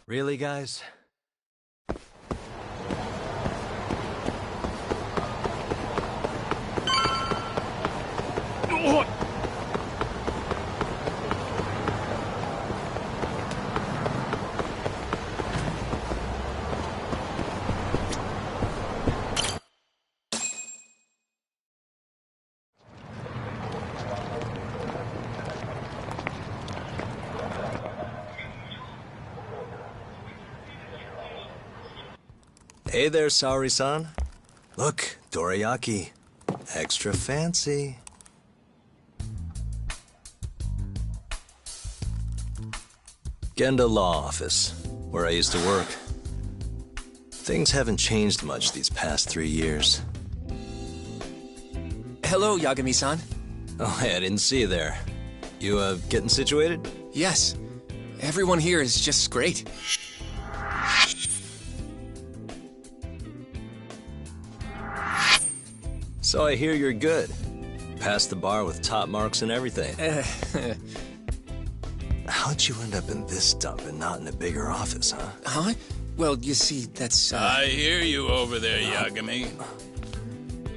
Really, guys? Hey there, Saori-san. Look, dorayaki. Extra fancy. Genda Law Office, where I used to work. Things haven't changed much these past 3 years. Hello, Yagami-san. Oh, hey, I didn't see you there. You, getting situated? Yes. Everyone here is just great. So I hear you're good. Passed the bar with top marks and everything. How'd you end up in this dump and not in a bigger office, huh? Huh? Well, you see, that's, I hear you over there, Yagami.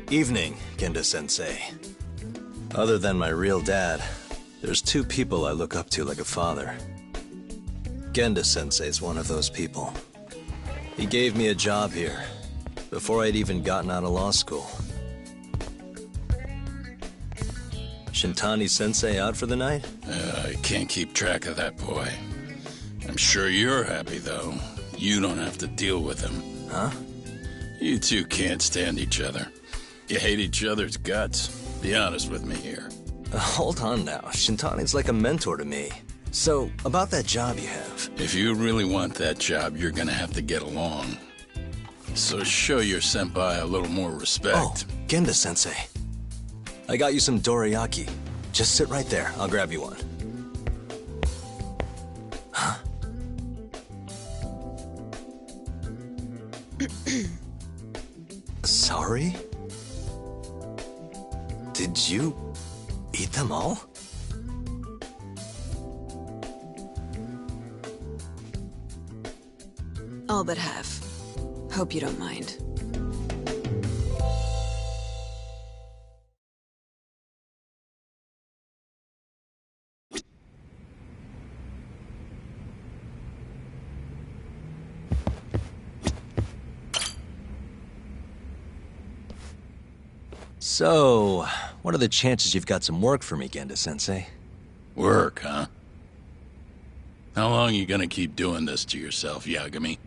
Evening, Genda-sensei. Other than my real dad, there's 2 people I look up to like a father. Genda-sensei's one of those people. He gave me a job here, before I'd even gotten out of law school. Shintani-sensei out for the night? I can't keep track of that boy. I'm sure you're happy, though. You don't have to deal with him. Huh? You two can't stand each other. You hate each other's guts. Be honest with me here. Hold on now. Shintani's like a mentor to me. So, about that job you have. If you really want that job, you're gonna have to get along. So show your senpai a little more respect. Oh, Genda-sensei. I got you some dorayaki. Just sit right there. I'll grab you one. Huh? Sorry? Did you eat them all? All but half. Hope you don't mind. So, what are the chances you've got some work for me, Genda-sensei? Work, huh? How long you gonna keep doing this to yourself, Yagami?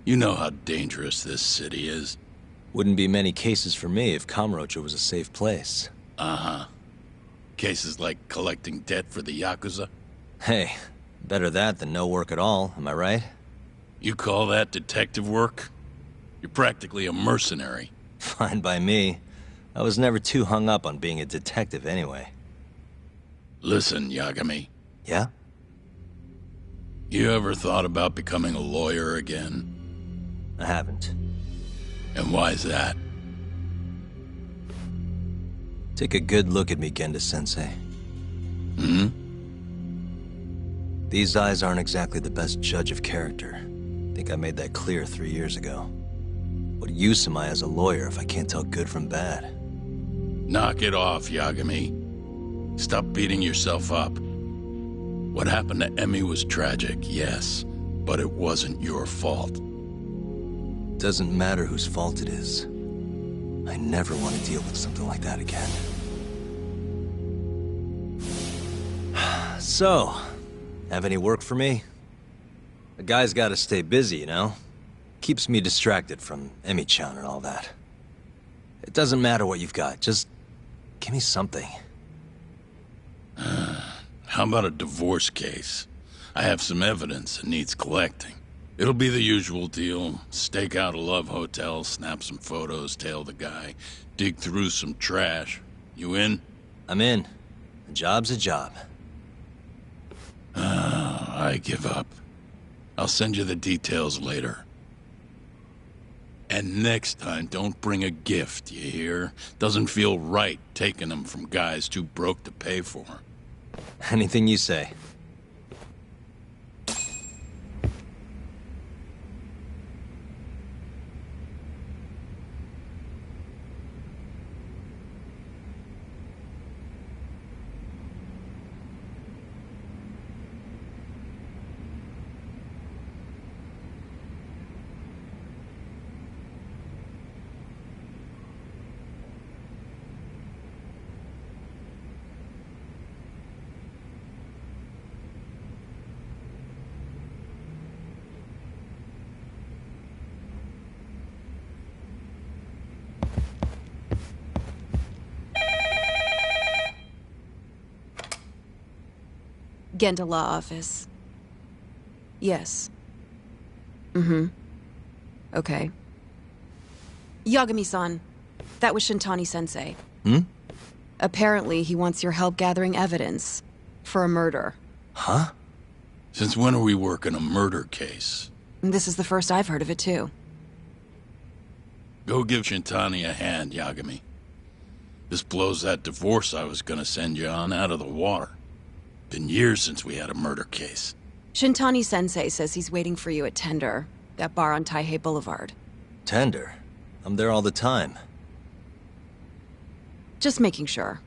You know how dangerous this city is. Wouldn't be many cases for me if Kamurocho was a safe place. Uh-huh. Cases like collecting debt for the Yakuza? Hey, better that than no work at all, am I right? You call that detective work? You're practically a mercenary. Fine by me. I was never too hung up on being a detective anyway. Listen, Yagami. Yeah? You ever thought about becoming a lawyer again? I haven't. And why's that? Take a good look at me, Genda-sensei. Hmm? These eyes aren't exactly the best judge of character. Think I made that clear 3 years ago. What use am I as a lawyer if I can't tell good from bad? Knock it off, Yagami. Stop beating yourself up. What happened to Emmy was tragic, yes, but it wasn't your fault. Doesn't matter whose fault it is. I never want to deal with something like that again. So, Have any work for me? A guy's gotta stay busy, you know? Keeps me distracted from Emi-chan and all that. It doesn't matter what you've got, just give me something. How about a divorce case? I have some evidence that needs collecting. It'll be the usual deal. Stake out a love hotel, snap some photos, tail the guy, dig through some trash. You in? I'm in. A job's a job. I give up. I'll send you the details later. And next time, don't bring a gift, you hear? Doesn't feel right taking them from guys too broke to pay for. Anything you say. Genda Law Office. Yes. Mm-hmm. Okay. Yagami-san, that was Shintani-sensei. Hmm? Apparently, he wants your help gathering evidence for a murder. Huh? Since when are we working a murder case? This is the first I've heard of it, too. Go give Shintani a hand, Yagami. This blows that divorce I was gonna send you on out of the water. Been years since we had a murder case. Shintani-sensei says he's waiting for you at Tender, that bar on Taihei Boulevard. Tender. I'm there all the time. Just making sure.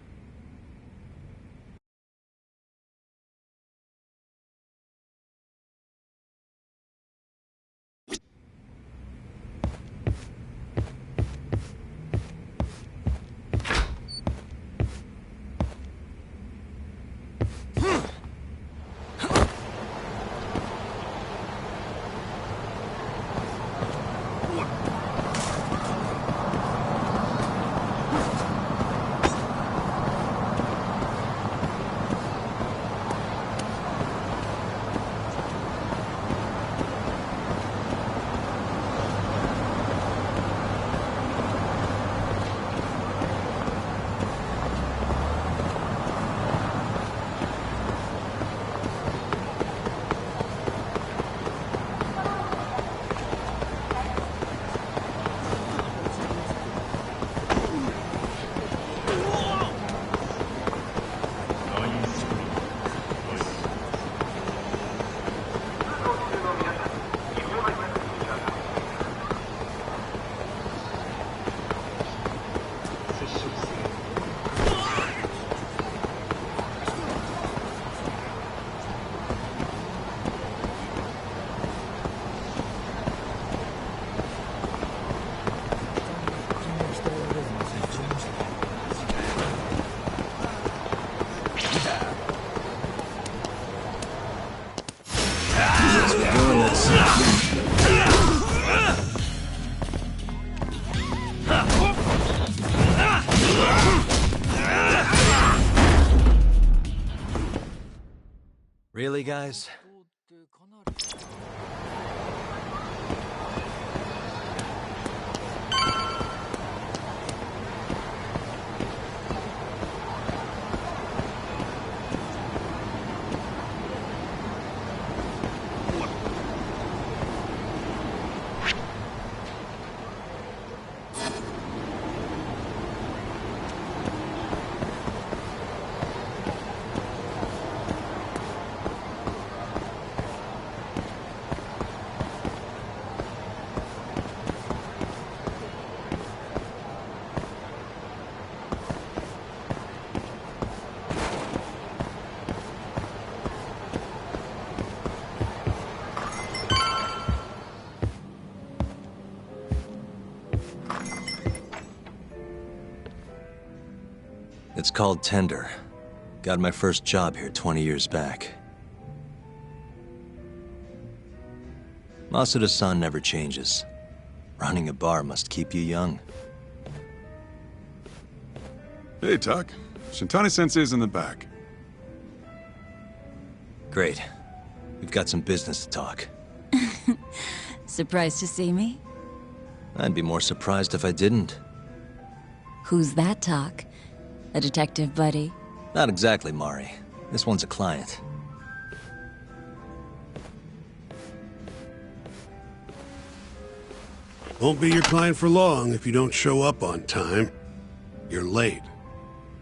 Really, guys? It's called Tender. Got my first job here 20 years back. Masuda-san never changes. Running a bar must keep you young. Hey, Tuck. Shintani-sensei's in the back. Great. We've got some business to talk. Surprised to see me? I'd be more surprised if I didn't. Who's that, Talk? A detective buddy? Not exactly, Mari. This one's a client. Won't be your client for long if you don't show up on time. You're late.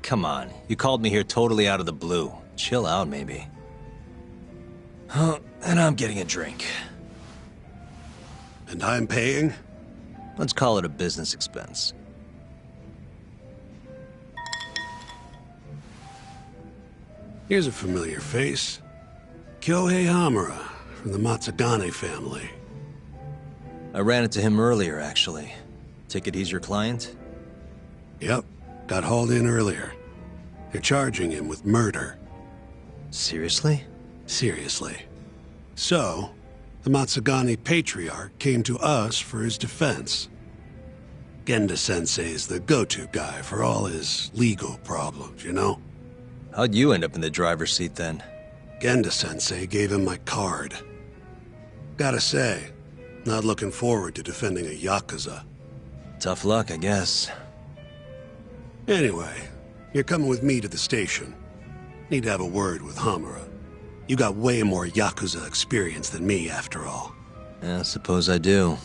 Come on, you called me here totally out of the blue. Chill out, maybe. Huh, and I'm getting a drink. And I'm paying? Let's call it a business expense. Here's a familiar face. Kyohei Hamura, from the Matsugane family. I ran into him earlier, actually. Take it he's your client? Yep, got hauled in earlier. They're charging him with murder. Seriously? Seriously. So, the Matsugane patriarch came to us for his defense. Genda-sensei's the go-to guy for all his legal problems, you know? How'd you end up in the driver's seat then? Genda-sensei gave him my card. Gotta say, not looking forward to defending a Yakuza. Tough luck, I guess. Anyway, you're coming with me to the station. Need to have a word with Hamura. You got way more Yakuza experience than me, after all. Yeah, suppose I do.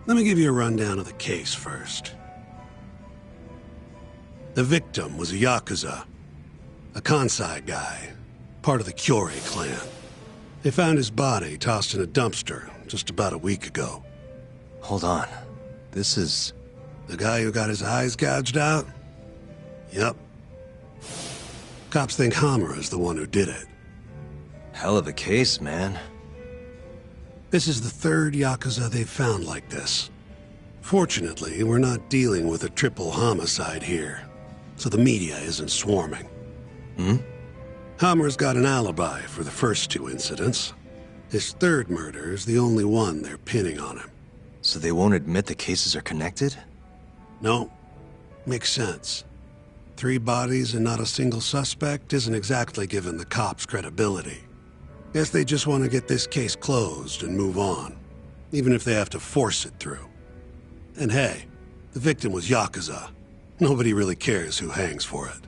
Let me give you a rundown of the case first. The victim was a Yakuza. A Kansai guy, part of the Kyorei clan. They found his body tossed in a dumpster just about a week ago. Hold on. This is... The guy who got his eyes gouged out? Yep. Cops think Hamura's the one who did it. hell of a case, man. This is the third Yakuza they've found like this. Fortunately, we're not dealing with a triple homicide here, so the media isn't swarming. Hammer's got an alibi for the first two incidents. His third murder is the only one they're pinning on him. So they won't admit the cases are connected? No. Makes sense. 3 bodies and not a single suspect isn't exactly giving the cops credibility. Guess they just want to get this case closed and move on, even if they have to force it through. And hey, the victim was Yakuza. Nobody really cares who hangs for it.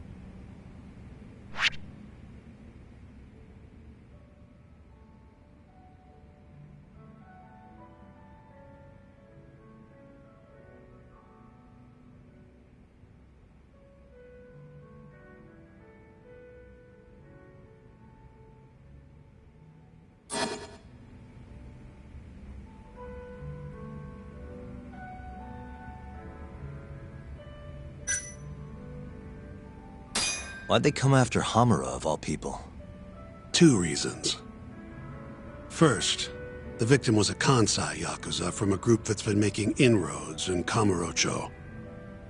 Why'd they come after Hamura, of all people? 2 reasons. First, the victim was a Kansai Yakuza from a group that's been making inroads in Kamurocho,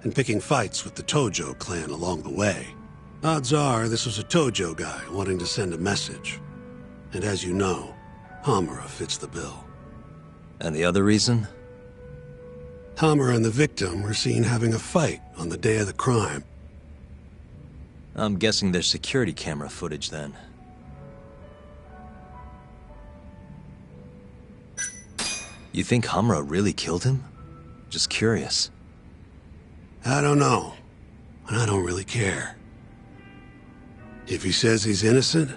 and picking fights with the Tojo clan along the way. Odds are this was a Tojo guy wanting to send a message. And as you know, Hamura fits the bill. And the other reason? Hamura and the victim were seen having a fight on the day of the crime. I'm guessing there's security camera footage then. You think Hamura really killed him? Just curious. I don't know, and I don't really care. If he says he's innocent,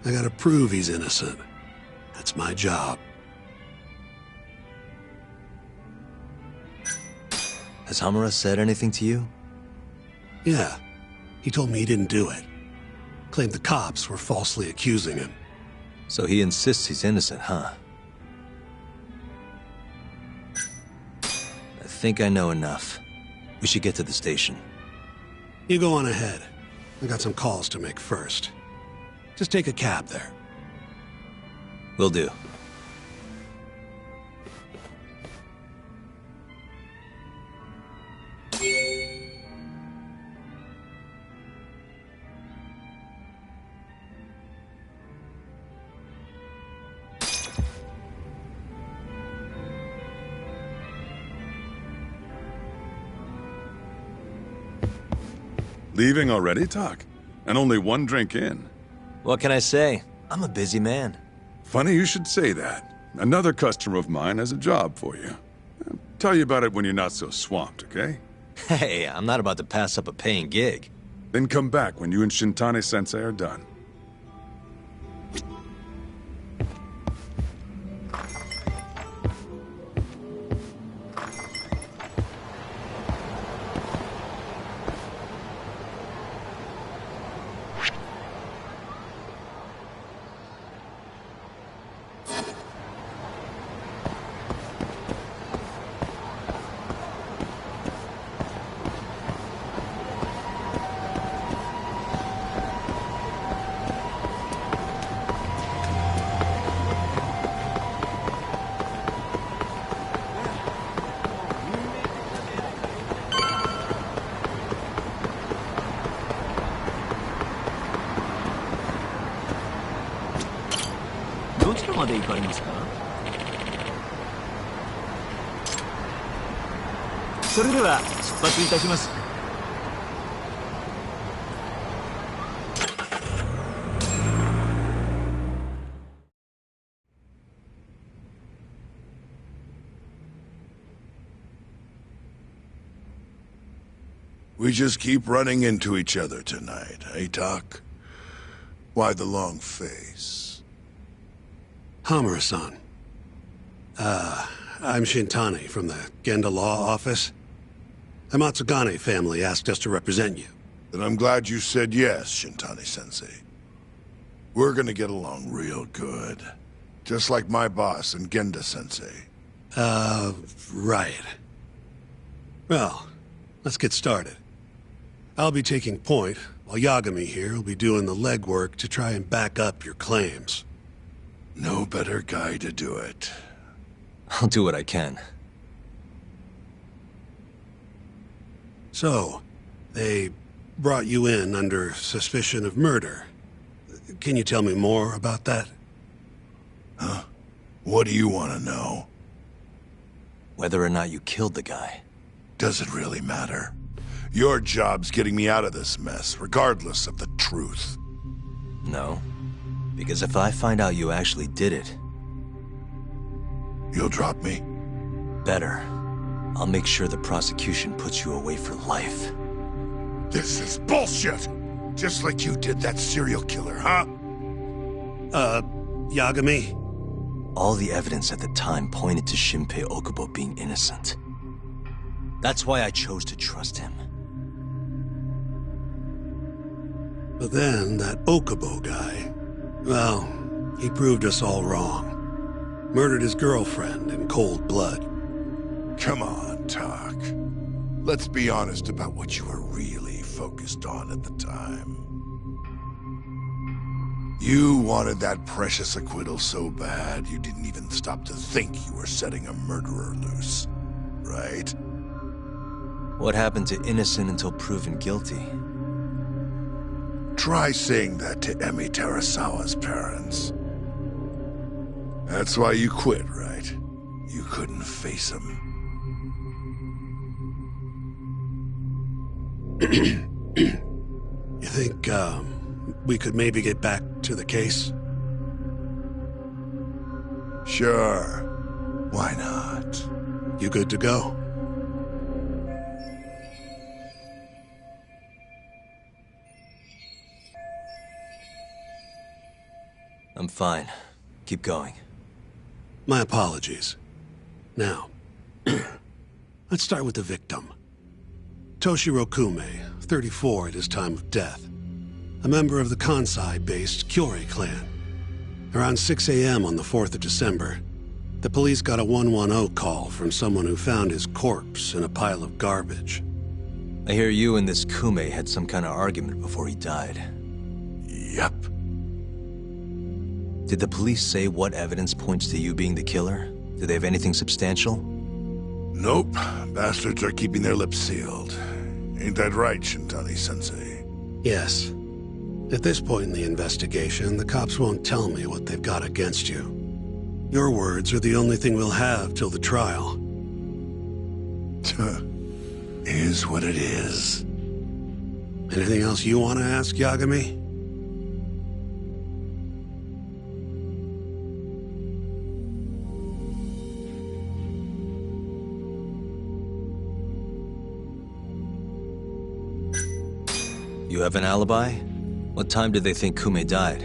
I gotta prove he's innocent. That's my job. Has Hamura said anything to you? Yeah, he told me he didn't do it. Claimed the cops were falsely accusing him. So he insists he's innocent, huh? I think I know enough. We should get to the station. You go on ahead. I got some calls to make first. Just take a cab there. Will do. Leaving already, Tak? And only one drink in. What can I say? I'm a busy man. Funny you should say that. Another customer of mine has a job for you. I'll tell you about it when you're not so swamped, okay? Hey, I'm not about to pass up a paying gig. Then come back when you and Shintani-sensei are done. We just keep running into each other tonight, eh, Tak? Why the long face? Hamura-san. I'm Shintani from the Genda Law Office. The Matsugane family asked us to represent you. Then I'm glad you said yes, Shintani-sensei. We're gonna get along real good. Just like my boss and Genda-sensei. Right. Well, let's get started. I'll be taking point, while Yagami here will be doing the legwork to try and back up your claims. No better guy to do it. I'll do what I can. So, they brought you in under suspicion of murder. Can you tell me more about that? Huh? What do you want to know? Whether or not you killed the guy. Does it really matter? Your job's getting me out of this mess, regardless of the truth. No. Because if I find out you actually did it... You'll drop me? Better. I'll make sure the prosecution puts you away for life. This is bullshit! Just like you did that serial killer, huh? Yagami? All the evidence at the time pointed to Shinpei Okubo being innocent. That's why I chose to trust him. But then, that Okubo guy... Well, he proved us all wrong. Murdered his girlfriend in cold blood. Come on, Tak. Let's be honest about what you were really focused on at the time. You wanted that precious acquittal so bad, you didn't even stop to think you were setting a murderer loose. Right? What happened to innocent until proven guilty? Try saying that to Emi Terasawa's parents. That's why you quit, right? You couldn't face him. You think, we could maybe get back to the case? Sure. Why not? You good to go? I'm fine. Keep going. My apologies. Now, let's start with the victim. Toshiro Kume, 34 at his time of death. A member of the Kansai-based Kyorei clan. Around 6 a.m. on the 4th of December, the police got a 110 call from someone who found his corpse in a pile of garbage. I hear you and this Kume had some kind of argument before he died. Yep. Did the police say what evidence points to you being the killer? Do they have anything substantial? Nope. Bastards are keeping their lips sealed. Ain't that right, Shintani-sensei? Yes. At this point in the investigation, the cops won't tell me what they've got against you. Your words are the only thing we'll have till the trial. Is what it is. Anything else you want to ask, Yagami? You have an alibi? What time did they think Kume died?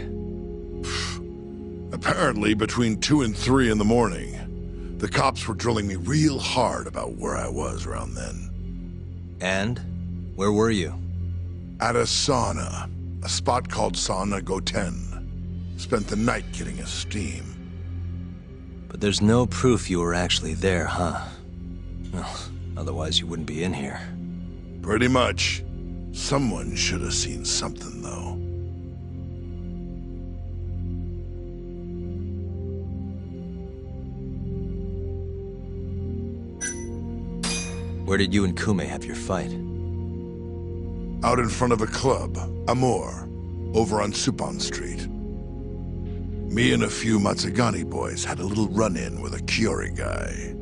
Apparently between 2 and 3 in the morning. The cops were drilling me real hard about where I was around then. And? Where were you? At a sauna. A spot called Sauna Goten. Spent the night getting a steam. But there's no proof you were actually there, huh? Well, otherwise you wouldn't be in here. Pretty much. Someone should have seen something, though. Where did you and Kume have your fight? Out in front of a club, Amor, over on Supon Street. Me and a few Matsugani boys had a little run-in with a Kyori guy.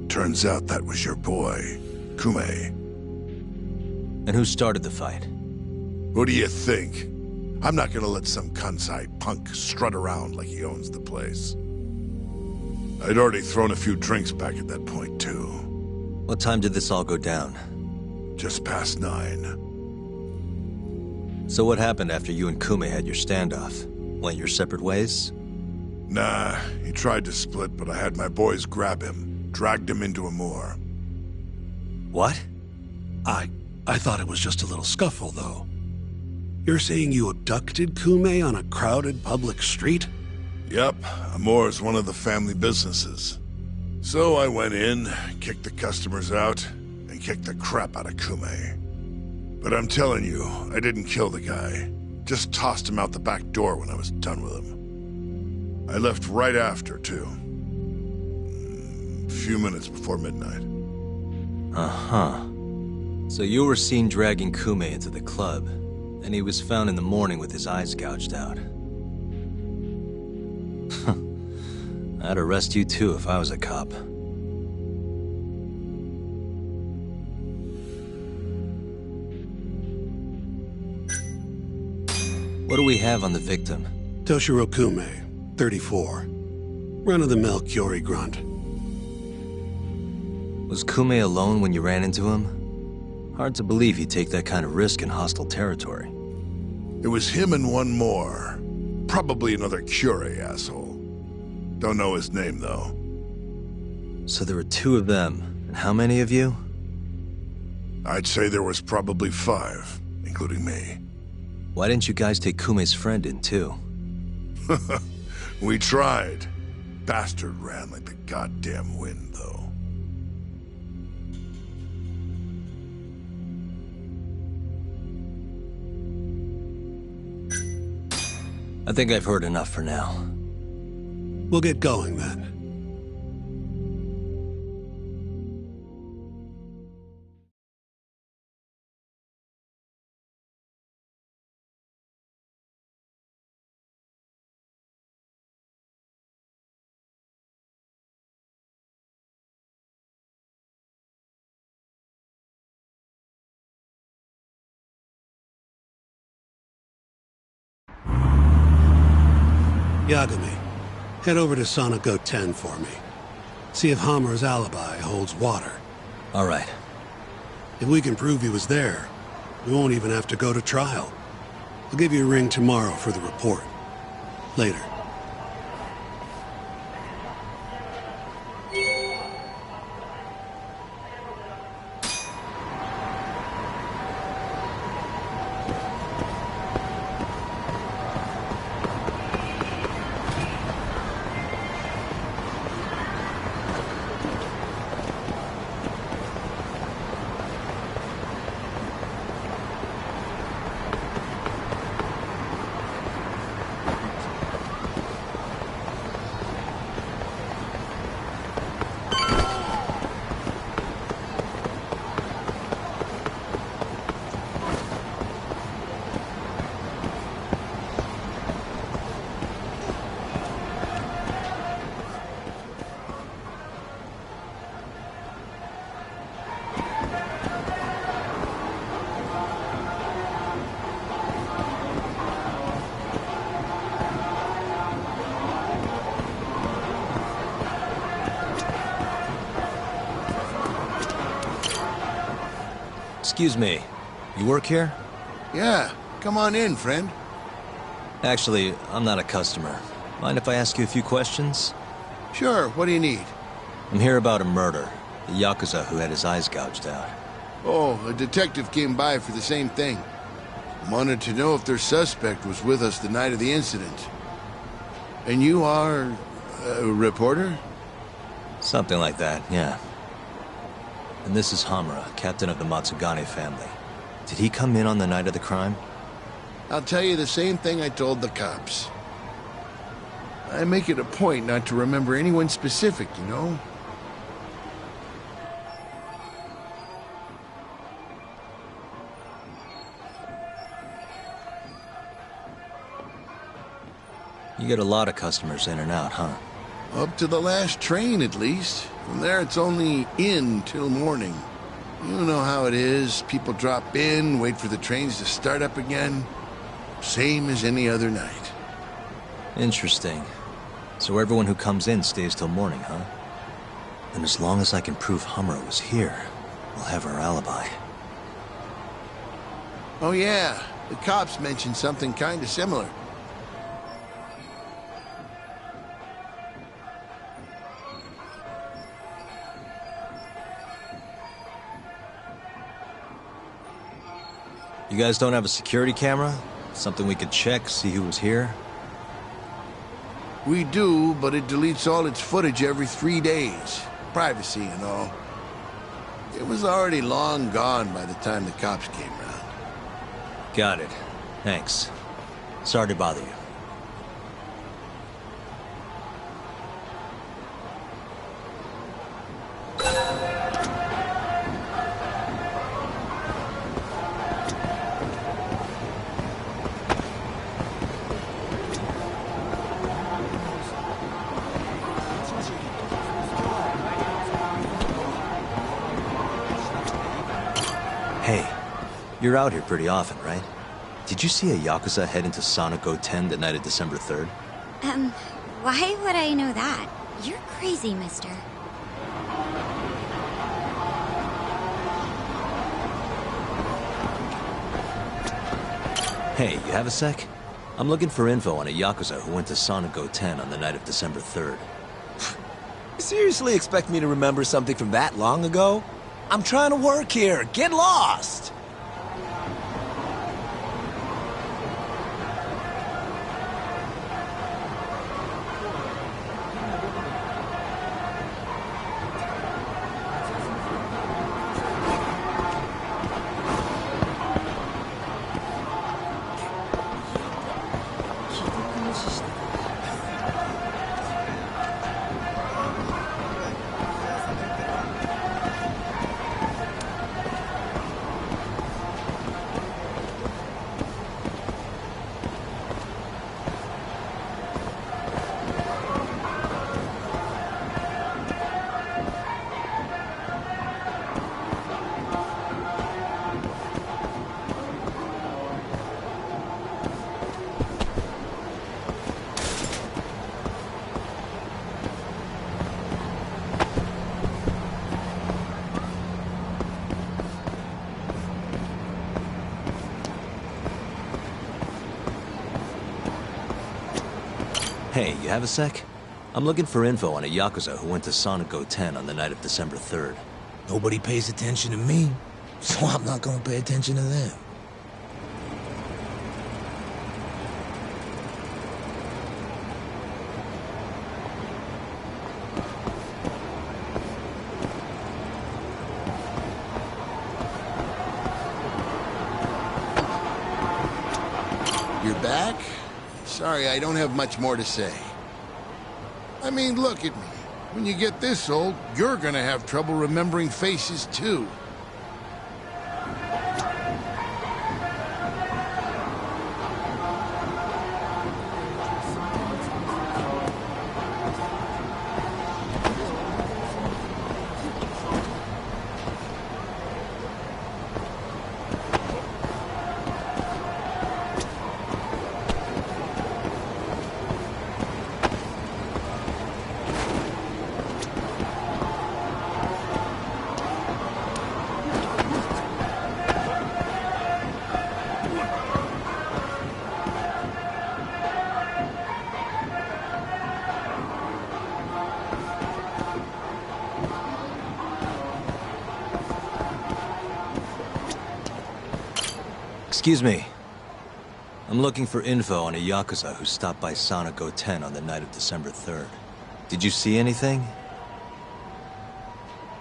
Turns out that was your boy, Kume. And who started the fight? Who do you think? I'm not gonna let some Kansai punk strut around like he owns the place. I'd already thrown a few drinks back at that point, too. What time did this all go down? Just past 9. So what happened after you and Kume had your standoff? Went your separate ways? Nah, he tried to split, but I had my boys grab him, dragged him into a moor. What? I thought it was just a little scuffle, though. You're saying you abducted Kume on a crowded public street? Yep, Amor's one of the family businesses. So I went in, kicked the customers out, and kicked the crap out of Kume. But I'm telling you, I didn't kill the guy. Just tossed him out the back door when I was done with him. I left right after, too. A few minutes before midnight. Uh-huh. So you were seen dragging Kume into the club, and he was found in the morning with his eyes gouged out. I'd arrest you too if I was a cop. What do we have on the victim? Toshiro Kume, 34. Run-of-the-mill Kyori grunt. Was Kume alone when you ran into him? Hard to believe he'd take that kind of risk in hostile territory. It was him and one more. Probably another Kyori asshole. Don't know his name, though. So there were 2 of them, and how many of you? I'd say there was probably 5, including me. Why didn't you guys take Kume's friend in, too? We tried. Bastard ran like the goddamn wind, though. I think I've heard enough for now. We'll get going, then. Yagami, head over to Sauna Goten for me. See if Hammer's alibi holds water. All right. If we can prove he was there, we won't even have to go to trial. I'll give you a ring tomorrow for the report. Later. Excuse me. You work here? Yeah, come on in, friend. Actually, I'm not a customer. Mind if I ask you a few questions? Sure, what do you need? I'm here about a murder. The Yakuza who had his eyes gouged out. Oh, a detective came by for the same thing. Wanted to know if their suspect was with us the night of the incident. And you are a reporter? Something like that, yeah. And this is Hamura, captain of the Matsugane family. Did he come in on the night of the crime? I'll tell you the same thing I told the cops. I make it a point not to remember anyone specific, you know? You get a lot of customers in and out, huh? Up to the last train, at least. From there, it's only in till morning. You know how it is. People drop in, wait for the trains to start up again. Same as any other night. Interesting. So everyone who comes in stays till morning, huh? And as long as I can prove Hamura was here, we'll have our alibi. Oh yeah, the cops mentioned something kind of similar. You guys don't have a security camera? Something we could check, see who was here? We do, but it deletes all its footage every 3 days. Privacy and all. It was already long gone by the time the cops came around. Got it. Thanks. Sorry to bother you. Hey, you're out here pretty often, right? Did you see a Yakuza head into Sonico 10 the night of December 3rd? Why would I know that? You're crazy, mister. Hey, you have a sec? I'm looking for info on a Yakuza who went to Sonico 10 on the night of December 3rd. You seriously expect me to remember something from that long ago? I'm trying to work here. Get lost! Hey, you have a sec? I'm looking for info on a Yakuza who went to Sonico 10 on the night of December 3rd. Nobody pays attention to me, so I'm not gonna pay attention to them. You're back? Sorry, I don't have much more to say. I mean, look at me. When you get this old, you're gonna have trouble remembering faces, too. Excuse me. I'm looking for info on a Yakuza who stopped by Sonico 10 on the night of December 3rd. Did you see anything?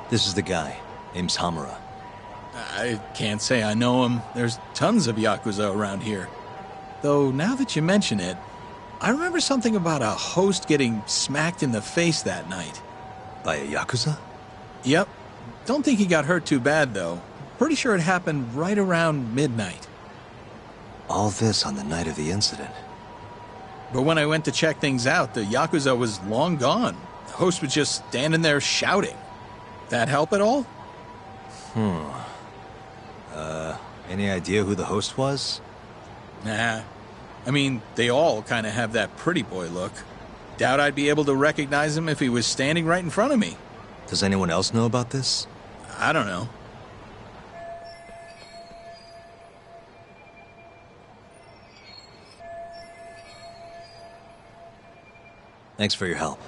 This is the guy. Name's Hamura. I can't say I know him. There's tons of Yakuza around here. Though, now that you mention it, I remember something about a host getting smacked in the face that night. By a Yakuza? Yep. Don't think he got hurt too bad, though. Pretty sure it happened right around midnight. All this on the night of the incident. But when I went to check things out, the Yakuza was long gone. The host was just standing there shouting. That help at all? Any idea who the host was? Nah. I mean, they all kind of have that pretty boy look. Doubt I'd be able to recognize him if he was standing right in front of me. Does anyone else know about this? I don't know. Thanks for your help.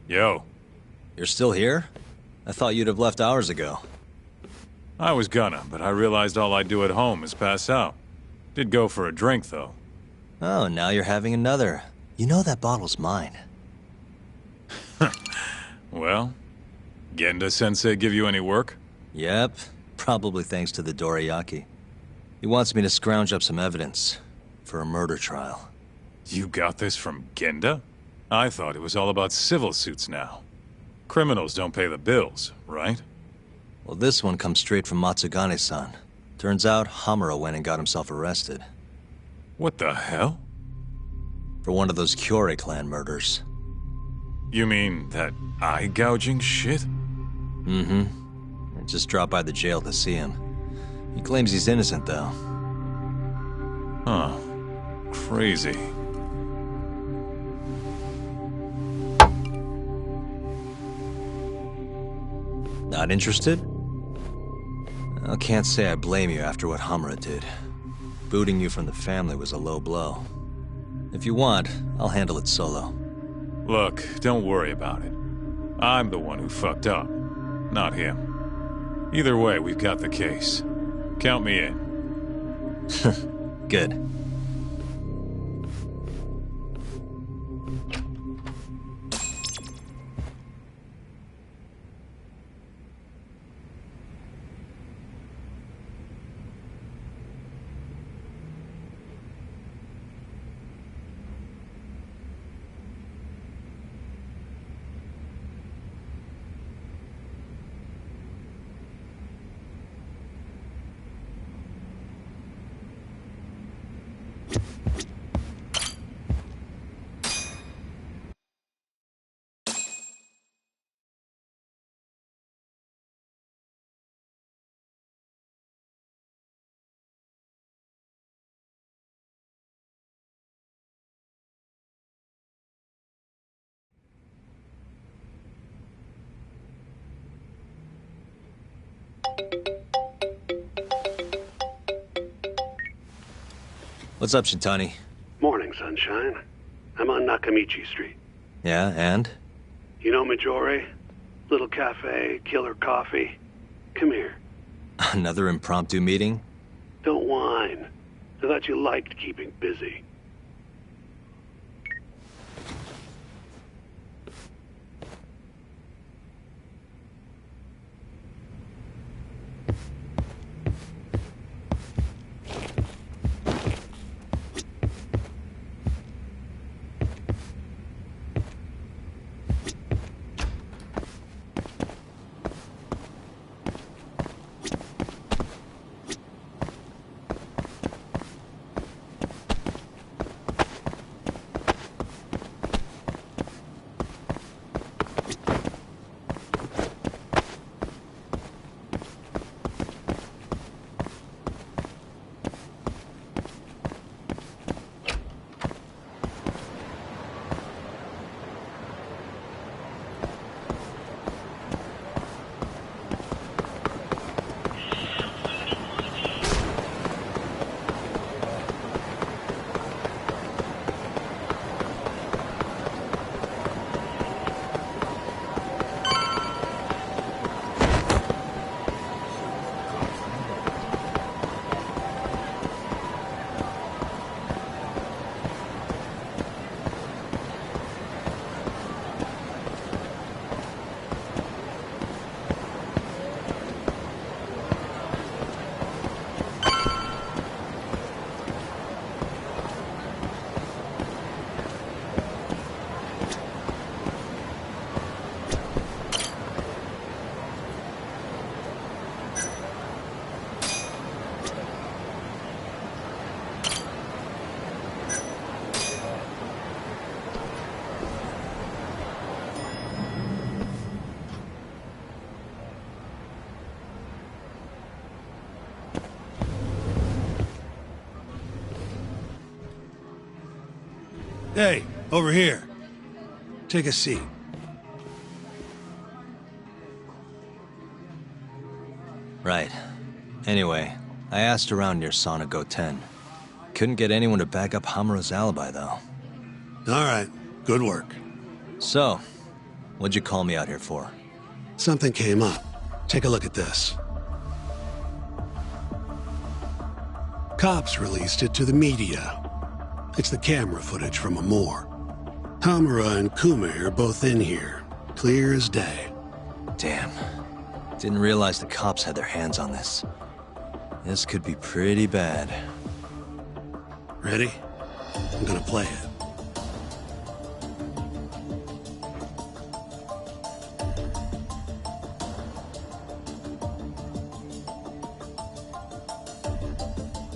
Yo. You're still here? I thought you'd have left hours ago. I was gonna, but I realized all I do at home is pass out. Did go for a drink, though. Oh, now you're having another. You know that bottle's mine. Well, Genda-sensei give you any work? Yep, probably thanks to the dorayaki. He wants me to scrounge up some evidence for a murder trial. You got this from Genda? I thought it was all about civil suits now. Criminals don't pay the bills, right? Well, this one comes straight from Matsugane-san. Turns out Hamura went and got himself arrested. What the hell? For one of those Kyorei clan murders. You mean that eye-gouging shit? Mm-hmm. I just dropped by the jail to see him. He claims he's innocent, though. Huh. Crazy. Not interested? I can't say I blame you after what Hamura did. Booting you from the family was a low blow. If you want, I'll handle it solo. Look, don't worry about it. I'm the one who fucked up, not him. Either way, we've got the case. Count me in. Good. What's up, Shintani? Morning, sunshine. I'm on Nakamichi Street. Yeah, and? You know Majore? Little cafe, killer coffee. Come here. Another impromptu meeting? Don't whine. I thought you liked keeping busy. Hey, over here. Take a seat. Right. Anyway, I asked around near Sonigo 10. Couldn't get anyone to back up Hamura's alibi, though. All right. Good work. So, what'd you call me out here for? Something came up. Take a look at this. Cops released it to the media. It's the camera footage from a moor. Hamura and Kume are both in here. Clear as day. Damn. Didn't realize the cops had their hands on this. This could be pretty bad. Ready? I'm gonna play it.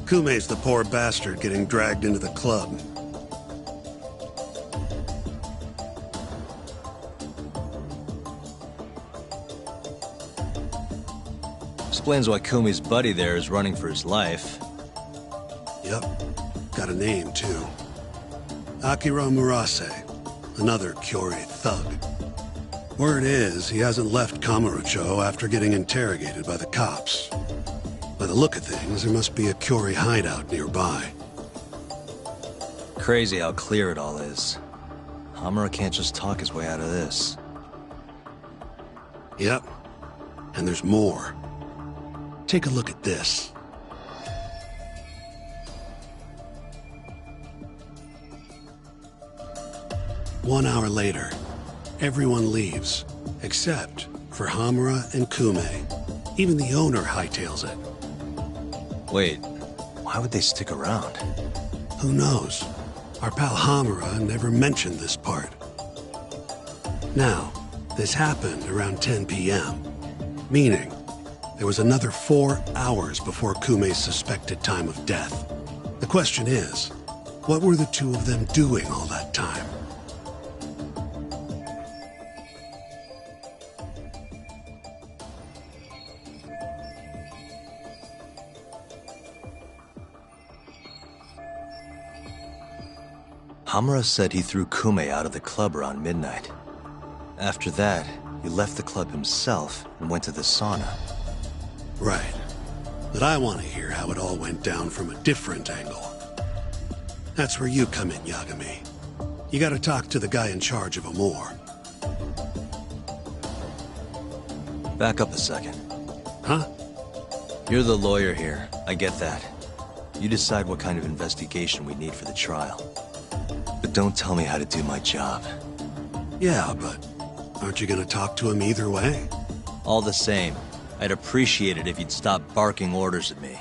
Kume's the poor bastard getting dragged into the club. Explains why Kumi's buddy there is running for his life. Yep. Got a name, too. Akira Murase. Another Kyori thug. Word is, he hasn't left Kamurocho after getting interrogated by the cops. By the look of things, there must be a Kyori hideout nearby. Crazy how clear it all is. Hamura can't just talk his way out of this. Yep. And there's more. Take a look at this. One hour later, everyone leaves, except for Hamura and Kume. Even the owner hightails it. Wait, why would they stick around? Who knows? Our pal Hamura never mentioned this part. Now, this happened around 10 p.m., meaning there was another 4 hours before Kume's suspected time of death. The question is, what were the two of them doing all that time? Hamura said he threw Kume out of the club around midnight. After that, he left the club himself and went to the sauna. Right. But I want to hear how it all went down from a different angle. That's where you come in, Yagami. You gotta talk to the guy in charge of Amor. Back up a second. Huh? You're the lawyer here. I get that. You decide what kind of investigation we need for the trial. But don't tell me how to do my job. Yeah, but aren't you gonna talk to him either way? All the same, I'd appreciate it if you'd stop barking orders at me.